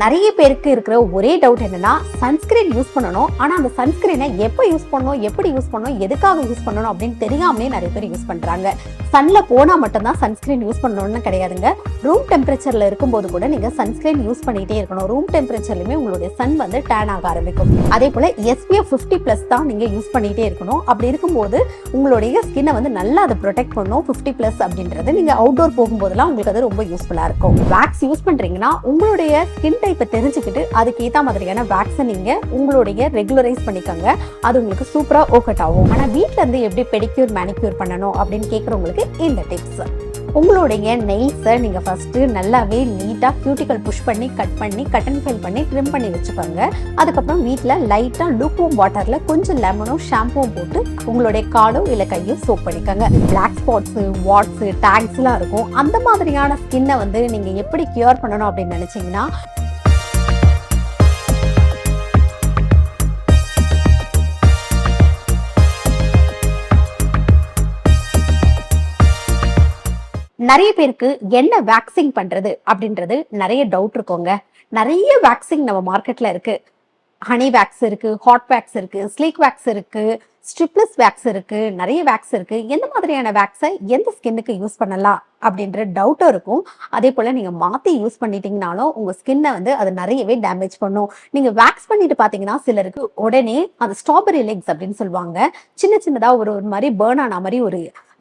நிறைய பேருக்கு இருக்கிற ஒரே டவுட் என்னன்னா, சன்ஸ்கிரீன் யூஸ் பண்ணணும், ஆனா அந்த சன்ஸ்கிரீனை எப்போ யூஸ் பண்ணணும், எப்படி யூஸ் பண்ணணும், எதுக்காக யூஸ் பண்ணணும் அப்படின்னு தெரியாமலே நிறைய பேர் யூஸ் பண்றாங்க. சன்ல போனா மட்டும்தான் சன்ஸ்கிரீன் யூஸ் பண்ணணும்னு கிடையாதுங்க. ரூம் டெம்பரேச்சர்ல இருக்கும்போது கூட நீங்க சன்ஸ்கிரீன் யூஸ் பண்ணிட்டே இருக்கணும். ரூம் டெம்பரேச்சர்லயுமே உங்களுடைய சன் வந்து டேன் ஆக ஆரம்பிக்கும். அதே போல SPF 50+ தான் நீங்க யூஸ் பண்ணிட்டே இருக்கணும். அப்படி இருக்கும்போது உங்களுடைய ஸ்கின்னை வந்து நல்லா அதை ப்ரொடெக்ட் பண்ணும். 50+ அப்படின்றது நீங்க அவுட்டோர் போகும்போதெல்லாம் உங்களுக்கு அது ரொம்ப யூஸ்ஃபுல்லா இருக்கும். வேக்ஸ் யூஸ் பண்றீங்கன்னா உங்களுடைய ஸ்கின் டைப்பை தெரிஞ்சுக்கிட்டு அதுக்கு ஏற்ற மாதிரியான வேக்ஸை நீங்க உங்களுடைய ரெகுலரைஸ் பண்ணிக்கோங்க. அது உங்களுக்கு சூப்பரா ஒர்க் அவுட் ஆகும். ஆனா வீட்ல இருந்து எப்படி பெடிக்யூர் மேனிக்யூர் பண்ணணும் அப்படின்னு கேட்கறவங்களுக்கு இந்த டிப்ஸ். உங்களுடைய நெயில்ஸை நீங்க ஃபர்ஸ்ட் நல்லாவே நீட்டா கியூட்டிக்கல் புஷ் பண்ணி கட் அண்ட் ஃபைல் பண்ணி ட்ரிம் பண்ணி வச்சுக்கோங்க. அதுக்கப்புறம் வீட்டுல லைட்டா லூக்வார்ம் வாட்டர்ல கொஞ்சம் லெமனும் ஷாம்புவும் போட்டு உங்களுடைய காலும் இல்ல கையும் சோப் பண்ணிக்கோங்க. பிளாக் ஸ்பாட்ஸ், வாட்ஸ், டேக்ஸ் எல்லாம் இருக்கும். அந்த மாதிரியான ஸ்கின்னை வந்து நீங்க எப்படி கியூர் பண்ணணும் அப்படின்னு நினைச்சீங்கன்னா, நிறைய பேருக்கு என்ன வேக்சிங் பண்றது அப்படின்றது நிறைய டவுட் இருக்குங்க. நிறைய வேக்சிங் நம்ம மார்க்கெட்ல இருக்கு. ஹனி வேக்ஸ் இருக்கு, ஹாட் வேக்ஸ் இருக்கு, ஸ்லீக் வேக்ஸ் இருக்கு, ஸ்ட்ரிப்லெஸ் வேக்ஸ் இருக்கு, நிறைய வேக்ஸ் இருக்கு. எந்த மாதிரியான வேக்ஸை எந்த ஸ்கின்னுக்கு யூஸ் பண்ணலாம் அப்படின்ற டவுட்டும் இருக்கும். அதே போல நீங்க மாத்தி யூஸ் பண்ணிட்டீங்கனாலும் உங்க ஸ்கின்னை வந்து அது நிறையவே டேமேஜ் பண்ணும். நீங்க வேக்ஸ் பண்ணிட்டு பாத்தீங்கன்னா சிலருக்கு உடனே அந்த ஸ்ட்ராபெரி லெக்ஸ் அப்படின்னு சொல்லுவாங்க, சின்ன சின்னதா ஒரு மாதிரி பேர்ன் ஆன மாதிரி ஒரு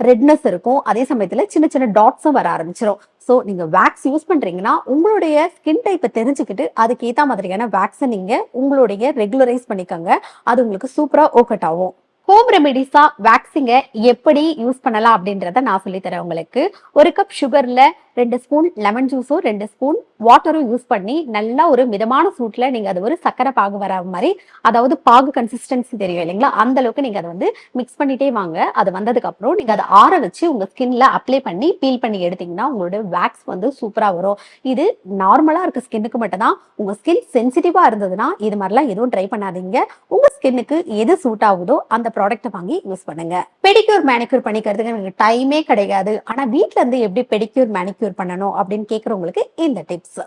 ரெட்னஸ் இருக்கும். அதே சமயத்துல சின்ன சின்ன டாட்ஸும் வர ஆரம்பிச்சிடும். ஸோ நீங்க வேக்ஸ் யூஸ் பண்றீங்கன்னா உங்களுடைய ஸ்கின் டைப்பை தெரிஞ்சுக்கிட்டு அதுக்கு ஏற்ற மாதிரியான வேக்ஸை நீங்க உங்களுடைய ரெகுலரைஸ் பண்ணிக்கோங்க. அது உங்களுக்கு சூப்பரா ஒர்க் அவுட் ஆகும். ஹோம் ரெமெடிஸா வேக்சிங்க எப்படி யூஸ் பண்ணலாம் அப்படின்றத நான் சொல்லித்தரேன் உங்களுக்கு. ஒரு கப் சுகர்ல 2 ஸ்பூன் லெமன் ஜூஸும் 2 ஸ்பூன் வாட்டரும் யூஸ் பண்ணி நல்லா ஒரு மிதமான சூட்ல நீங்க அது ஒரு சக்கரை பாகு வர மாதிரி, அதாவது பாகு கன்சிஸ்டன்சி தெரியும் இல்லைங்களா, அந்த அளவுக்கு நீங்க அதை வந்து மிக்ஸ் பண்ணிட்டே வாங்க. அது வந்ததுக்கு அப்புறம் நீங்க அதை ஆற வச்சு உங்க ஸ்கின்ல அப்ளை பண்ணி பீல் பண்ணி எடுத்தீங்கன்னா உங்களோட வேக்ஸ் வந்து சூப்பரா வரும். இது நார்மலா இருக்க ஸ்கின்னுக்கு மட்டும் தான். உங்க ஸ்கின் சென்சிட்டிவா இருந்ததுன்னா இது மாதிரிலாம் எதுவும் ட்ரை பண்ணாதீங்க. உங்க ஸ்கின்னுக்கு எது சூட் ஆகுதோ அந்த ப்ராடக்ட்டை வாங்கி யூஸ் பண்ணுங்க. பெடிக்யூர் மேனிக்யூர் பண்ணிக்கிறதுக்கு எனக்கு டைமே கிடையாது, ஆனா வீட்ல இருந்து எப்படி பெடிக்யூர் மேனிக்யூர் பண்ணணும் அப்படின்னு கேட்கறவங்களுக்கு இந்த டிப்ஸ்.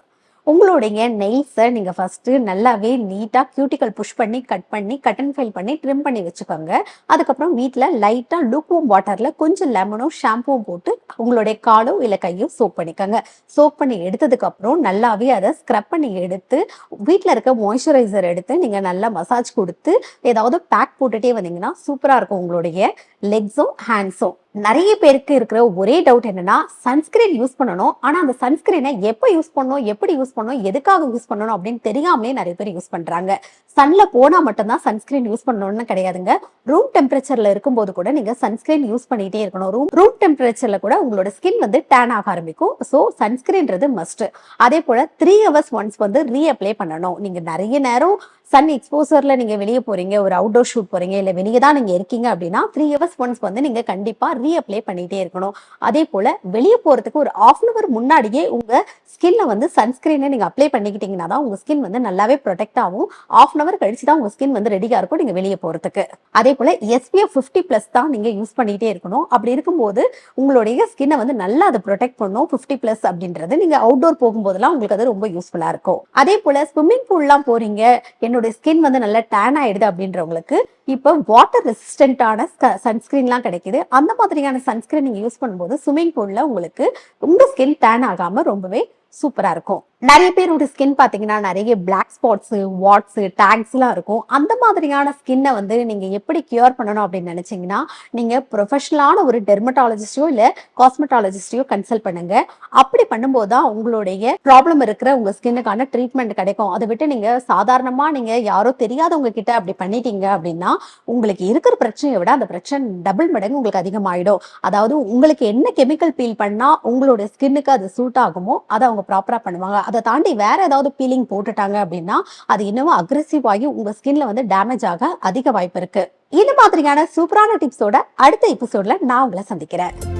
உங்களுடைய நெயில்ஸை நீங்க ஃபர்ஸ்ட் நல்லாவே நீட்டா கியூட்டிக்கல் புஷ் பண்ணி கட் அண்ட் ஃபைல் பண்ணி ட்ரிம் பண்ணி வச்சுக்கோங்க. அதுக்கப்புறம் வீட்டுல லைட்டா லூக்வார்ம் வாட்டர்ல கொஞ்சம் லெமனும் ஷாம்புவும் போட்டு உங்களுடைய காலும் இல்ல கையும் சோப் பண்ணிக்கோங்க. சோப் பண்ணி எடுத்ததுக்கு அப்புறம் நல்லாவே அதை ஸ்க்ரப் பண்ணி எடுத்து வீட்டுல இருக்க மாய்ஸ்சரைசர் எடுத்து நீங்க நல்லா மசாஜ் கொடுத்து ஏதாவது பேக் போட்டுட்டே வந்தீங்கன்னா சூப்பரா இருக்கும் உங்களுடைய லெக்ஸும் ஹேண்ட்ஸும். நிறைய பேருக்கு இருக்கிற ஒரே டவுட் என்னன்னா, சன்ஸ்கிரீன் யூஸ் பண்ணணும், ஆனா அந்த சன்ஸ்கிரீனை எப்போ யூஸ் பண்ணணும், எப்படி யூஸ் பண்ணணும், எதுக்காக யூஸ் பண்ணணும் அப்படின்னு தெரியாமலே நிறைய பேர் யூஸ் பண்றாங்க. சன்ல போனா மட்டும்தான் சன்ஸ்கிரீன் யூஸ் பண்ணணும்னு கிடையாதுங்க. ரூம் டெம்பரேச்சர்ல இருக்கும்போது கூட நீங்க சன்ஸ்கிரீன் யூஸ் பண்ணிட்டே இருக்கணும். ரூம் டெம்பரேச்சர்ல கூட உங்களோட ஸ்கின் வந்து டேன் ஆக ஆரம்பிக்கும். ஸோ சன்ஸ்கிரீன்றது மஸ்ட். அதே போல 3 hours ஒன்ஸ் வந்து ரீஅப்ளை பண்ணணும். நீங்க நிறைய நேரம் சன் எக்ஸ்போசர்ல நீங்க வெளியே போறீங்க, ஒரு அவுட்டோர் ஷூட் போறீங்க, இல்ல வெளியே தான் நீங்க இருக்கீங்க அப்படின்னா 3 hours ஒன்ஸ் வந்து நீங்க கண்டிப்பா ரீஅப்ளை பண்ணிட்டே இருக்கணும். அதே போல வெளியே போறதுக்கு ஒரு 1/2 hour முன்னாடியே உங்க ஸ்கின்ல வந்து சன்ஸ்கிரீனை நீங்க அப்ளை பண்ணிக்கிட்டீங்கன்னா தான் உங்க ஸ்கின் வந்து நல்லாவே ப்ரொடெக்ட் ஆகும். 1/2 hour கழிச்சு தான் உங்க ஸ்கின் வந்து ரெடியா இருக்கும் நீங்க வெளியே போறதுக்கு. அதே போல SPF 50+ தான் நீங்க யூஸ் பண்ணிட்டே இருக்கணும். அப்படி இருக்கும்போது உங்களுடைய ஸ்கின்னை வந்து நல்லா அதை ப்ரொடெக்ட் பண்ணும். 50+ அப்படின்றது நீங்க அவுட்டோர் போகும்போதெல்லாம் உங்களுக்கு அது ரொம்ப யூஸ்ஃபுல்லா இருக்கும். அதே போல ஸ்விம்மிங் பூல்லாம் போறீங்க, என்னோட ஸ்கின் வந்து நல்லா டேன் ஆயிடுது அப்படின்றவங்களுக்கு இப்போ வாட்டர் ரெசிஸ்டன்டான சன்ஸ்கிரீன்லாம் கிடைக்குது. அந்த மாதிரியான சன்ஸ்கிரீன் நீங்க யூஸ் பண்ணும்போது ஸ்விம்மிங் பூல்ல உங்களுக்கு உங்க ஸ்கின் டேன் ஆகாம ரொம்பவே சூப்பரா இருக்கும். நிறைய பேரோட ஸ்கின் பாத்தீங்கன்னா நிறைய பிளாக் ஸ்பாட்ஸ், வாட்ஸ், டேக்ஸ் எல்லாம் இருக்கும். அந்த மாதிரியான ஸ்கின்னை வந்து நீங்க எப்படி கியூர் பண்ணணும் அப்படின்னு நினைச்சீங்கன்னா, நீங்க ப்ரொஃபஷனலான ஒரு டெர்மட்டாலஜிஸ்டையோ இல்ல காஸ்மெட்டாலஜிஸ்டையோ கன்சல்ட் பண்ணுங்க. அப்படி பண்ணும்போது தான் உங்களுடைய ப்ராப்ளம் இருக்கிற உங்க ஸ்கின்னுக்கான ட்ரீட்மெண்ட் கிடைக்கும். அதை விட்டு நீங்க சாதாரணமா நீங்க யாரோ தெரியாதவங்க கிட்ட அப்படி பண்ணிட்டீங்க அப்படின்னா உங்களுக்கு இருக்கிற பிரச்சனையை விட அந்த பிரச்சனை டபுள் மடங்கு உங்களுக்கு அதிகமாயிடும். அதாவது உங்களுக்கு என்ன கெமிக்கல் பீல் பண்ணா உங்களோட ஸ்கின்னுக்கு அது சூட் ஆகுமோ அதை அவங்க ப்ராப்பரா பண்ணுவாங்க. அதை தாண்டி வேற ஏதாவது பீலிங் போட்டுட்டாங்க அப்படின்னா அது இன்னும் அக்ரெசிவ் ஆகி உங்க ஸ்கின்ல வந்து டேமேஜ் ஆக அதிக வாய்ப்பு இருக்கு. இந்த மாதிரியான சூப்பரான டிப்ஸோட அடுத்த எபிசோட்ல நான் உங்களை சந்திக்கிறேன்.